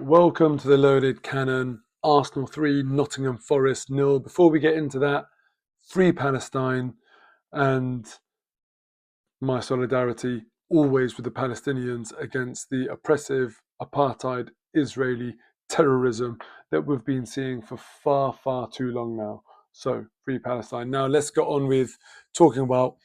Welcome to the Loaded Cannon. Arsenal 3, Nottingham Forest 0. Before we get into that, free Palestine and my solidarity always with the Palestinians against the oppressive apartheid Israeli terrorism that we've been seeing for far, far too long now. So, free Palestine. Now, let's get on with talking about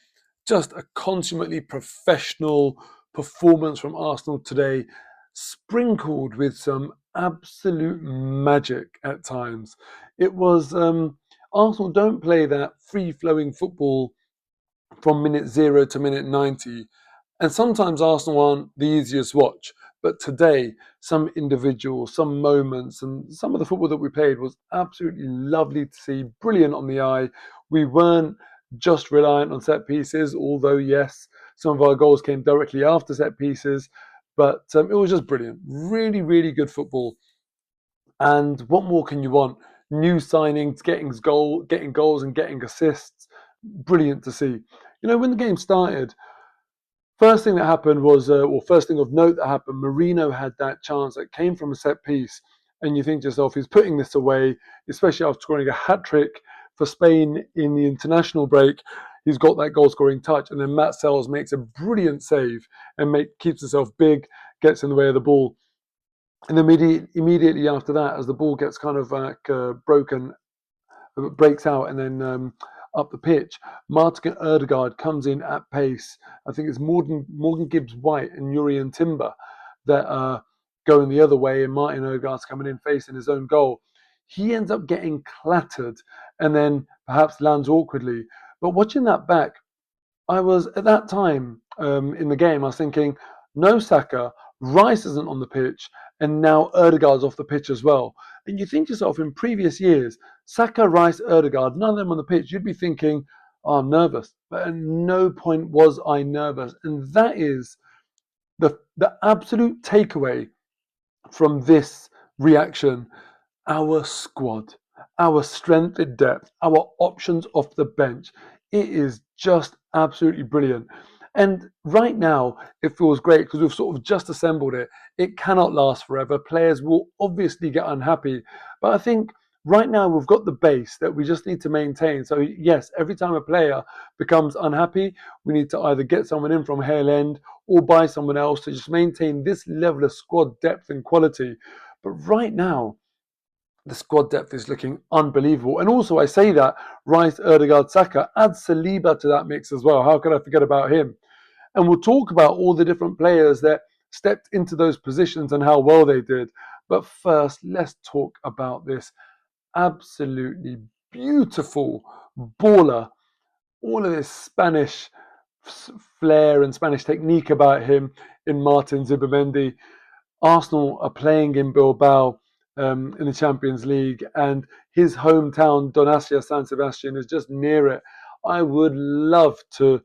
just a consummately professional performance from Arsenal today, sprinkled with some absolute magic at times. It was Arsenal don't play that free flowing football from minute 0 to minute 90. And sometimes Arsenal aren't the easiest watch. But today, some individuals, some moments, and some of the football that we played was absolutely lovely to see, brilliant on the eye. We weren't just reliant on set pieces, although, yes, some of our goals came directly after set pieces. But it was just brilliant. Really, really good football. And what more can you want? New signings, getting goals and getting assists. Brilliant to see. You know, when the game started, first thing that happened was, first thing of note that happened, Marino had that chance that came from a set piece. And you think to yourself, he's putting this away, especially after scoring a hat trick for Spain in the international break. He's got that goal scoring touch. And then Matt Sells makes a brilliant save and keeps himself big, gets in the way of the ball. And immediately after that, as the ball gets kind of breaks out and then up the pitch, Martin Erdegaard comes in at pace. I think it's Morgan Gibbs-White and Urian Timber that are going the other way, and Martin Erdegaard's coming in facing his own goal. He ends up getting clattered and then perhaps lands awkwardly. But watching that back, I was at that time in the game, I was thinking, no Saka, Rice isn't on the pitch, and now Erdegaard's off the pitch as well. And you think to yourself, in previous years, Saka, Rice, Erdegaard, none of them on the pitch, you'd be thinking, oh, I'm nervous. But at no point was I nervous. And that is the absolute takeaway from this reaction. Our squad, our strength in depth, our options off the bench. It is just absolutely brilliant. And right now, it feels great because we've sort of just assembled it. It cannot last forever. Players will obviously get unhappy. But I think right now we've got the base that we just need to maintain. So, yes, every time a player becomes unhappy, we need to either get someone in from Hale End or buy someone else to just maintain this level of squad depth and quality. But right now, the squad depth is looking unbelievable. And also, I say that Rice, Erdegaard, Saka, add Saliba to that mix as well. How could I forget about him? And we'll talk about all the different players that stepped into those positions and how well they did. But first, let's talk about this absolutely beautiful baller. All of this Spanish flair and Spanish technique about him in Martin Zubimendi. Arsenal are playing in Bilbao in the Champions League, and his hometown, Donostia San Sebastian, is just near it. I would love to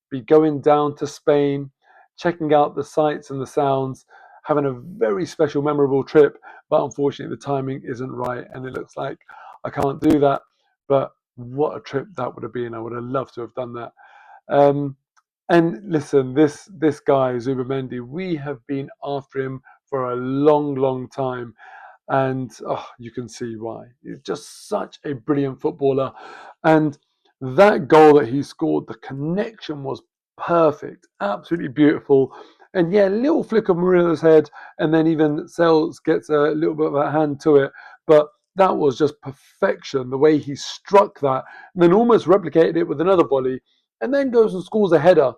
be going down to Spain, checking out the sights and the sounds, having a very special, memorable trip. But unfortunately, the timing isn't right, and it looks like I can't do that. But what a trip that would have been! I would have loved to have done that. Um, and listen, this guy Zubimendi, we have been after him for a long, long time, and you can see why. He's just such a brilliant footballer, and that goal that he scored, the connection was perfect, absolutely beautiful. And yeah, little flick of Murillo's head, and then even Sells gets a little bit of a hand to it, but that was just perfection. The way he struck that, and then almost replicated it with another volley, and then goes and scores a header.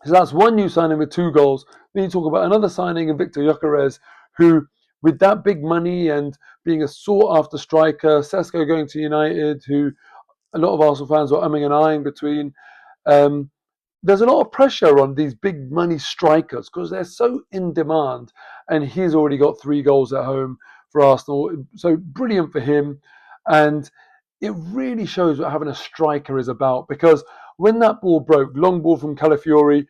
So that's one new signing with 2 goals. Then you talk about another signing in Victor Gyökeres, who, with that big money and being a sought-after striker, Sesko going to United, who a lot of Arsenal fans were umming and ahhing between. Um, there's a lot of pressure on these big money strikers because they're so in demand, and he's already got 3 goals at home for Arsenal. So brilliant for him, and it really shows what having a striker is about. Because when that ball broke, long ball from Calafiori,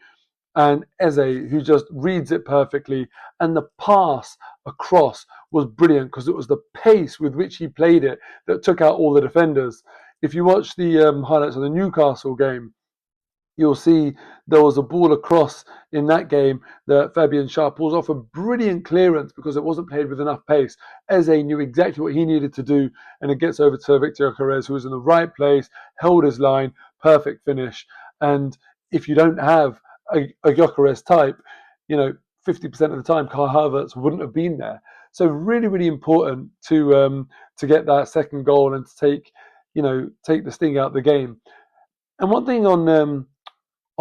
and Eze, who just reads it perfectly. And the pass across was brilliant because it was the pace with which he played it that took out all the defenders. If you watch the highlights of the Newcastle game, you'll see there was a ball across in that game that Fabian Schär pulls off a brilliant clearance because it wasn't played with enough pace. Eze knew exactly what he needed to do, and it gets over to Victor Gyökeres, who was in the right place, held his line, perfect finish. And if you don't have a Gyökeres type, 50% of the time, Kai Havertz wouldn't have been there. So really, really important to get that second goal and to take the sting out of the game. And one thing on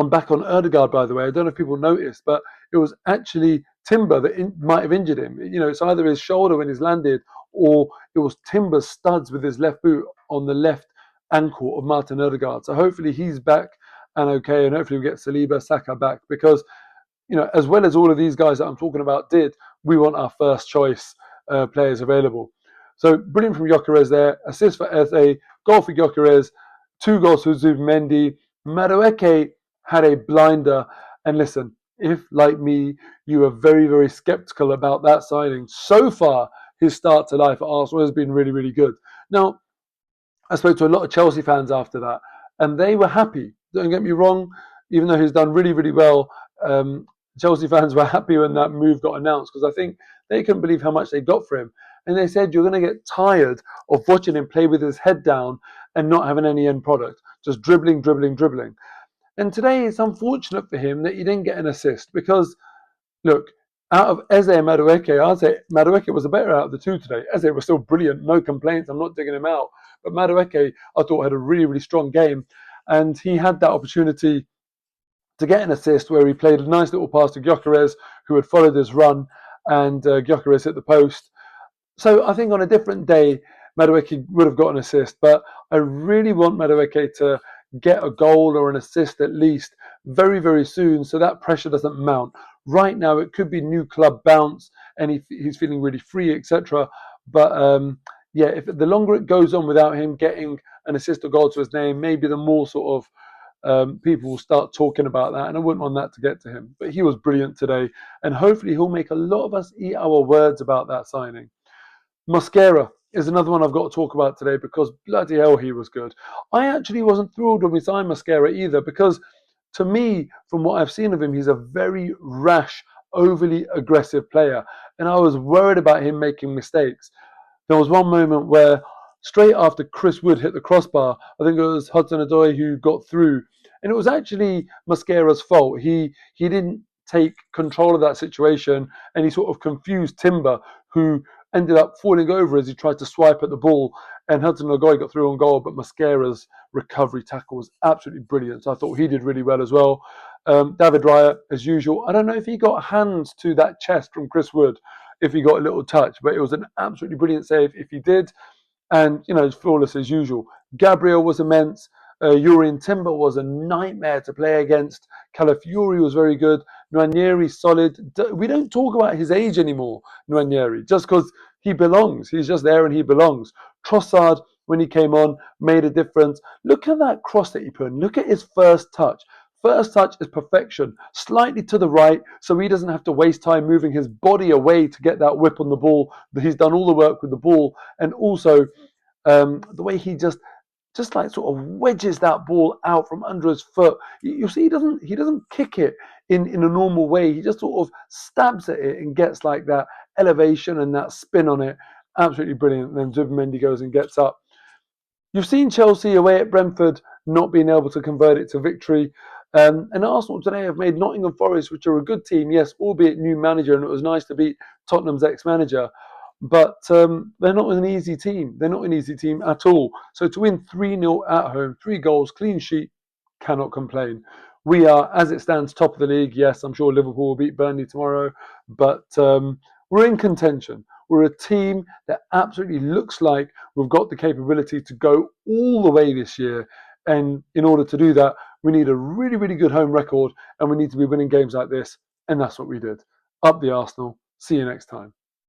back on Erdegaard, by the way. I don't know if people noticed, but it was actually Timber that might have injured him. It's either his shoulder when he's landed, or it was Timber's studs with his left boot on the left ankle of Martin Erdegaard. So hopefully he's back and okay, and hopefully we get Saliba, Saka back, because as well as all of these guys that I'm talking about did, we want our first choice players available. So brilliant from Gyökeres there. Assist for Eze, goal for Gyökeres, 2 goals for Zubimendi. Madueke had a blinder. And listen, if, like me, you were very, very skeptical about that signing, so far his start to life at Arsenal has been really, really good. Now, I spoke to a lot of Chelsea fans after that, and they were happy. Don't get me wrong, even though he's done really, really well, Chelsea fans were happy when that move got announced, because I think they couldn't believe how much they got for him. And they said, you're going to get tired of watching him play with his head down and not having any end product, just dribbling, dribbling, dribbling. And today it's unfortunate for him that he didn't get an assist, because, look, out of Eze and Madueke, I'd say Madueke was the better out of the two today. Eze was still brilliant, no complaints. I'm not digging him out. But Madueke, I thought, had a really, really strong game. And he had that opportunity to get an assist where he played a nice little pass to Gyökeres, who had followed his run, and Gyökeres hit the post. So I think on a different day, Madueke would have got an assist, but I really want Madueke to get a goal or an assist at least very, very soon, so that pressure doesn't mount. Right now, it could be new club bounce, and he's feeling really free, etc. But yeah, if the longer it goes on without him getting an assist or goal to his name, maybe the more sort of people will start talking about that, and I wouldn't want that to get to him. But he was brilliant today, and hopefully he'll make a lot of us eat our words about that signing. Mosquera is another one I've got to talk about today, because bloody hell he was good. I actually wasn't thrilled when we signed Mosquera either, because to me, from what I've seen of him, he's a very rash, overly aggressive player, and I was worried about him making mistakes. There was one moment where, straight after Chris Wood hit the crossbar, I think it was Hudson-Odoi who got through, and it was actually Mosquera's fault. He didn't take control of that situation, and he sort of confused Timber, who ended up falling over as he tried to swipe at the ball, and Hudson-Odoi got through on goal, but Mosquera's recovery tackle was absolutely brilliant. So I thought he did really well as well. David Raya, as usual, I don't know if he got hands to that chest from Chris Wood, if he got a little touch, but it was an absolutely brilliant save if he did. And, flawless as usual. Gabriel was immense. Urian Timber was a nightmare to play against. Calafiori was very good. Nwaneri solid. We don't talk about his age anymore, Nwaneri, just because he belongs. He's just there and he belongs. Trossard, when he came on, made a difference. Look at that cross that he put in. Look at his first touch. First touch is perfection, slightly to the right, so he doesn't have to waste time moving his body away to get that whip on the ball. He's done all the work with the ball, and also the way he just like sort of wedges that ball out from under his foot. You see, he doesn't kick it in a normal way. He just sort of stabs at it and gets like that elevation and that spin on it. Absolutely brilliant. And then Zubimendi goes and gets up. You've seen Chelsea away at Brentford not being able to convert it to victory. And Arsenal today have made Nottingham Forest, which are a good team, yes, albeit new manager, and it was nice to beat Tottenham's ex-manager. But they're not an easy team. They're not an easy team at all. So to win 3-0 at home, 3 goals, clean sheet, cannot complain. We are, as it stands, top of the league. Yes, I'm sure Liverpool will beat Burnley tomorrow, but we're in contention. We're a team that absolutely looks like we've got the capability to go all the way this year. And in order to do that, we need a really, really good home record, and we need to be winning games like this. And that's what we did. Up the Arsenal. See you next time.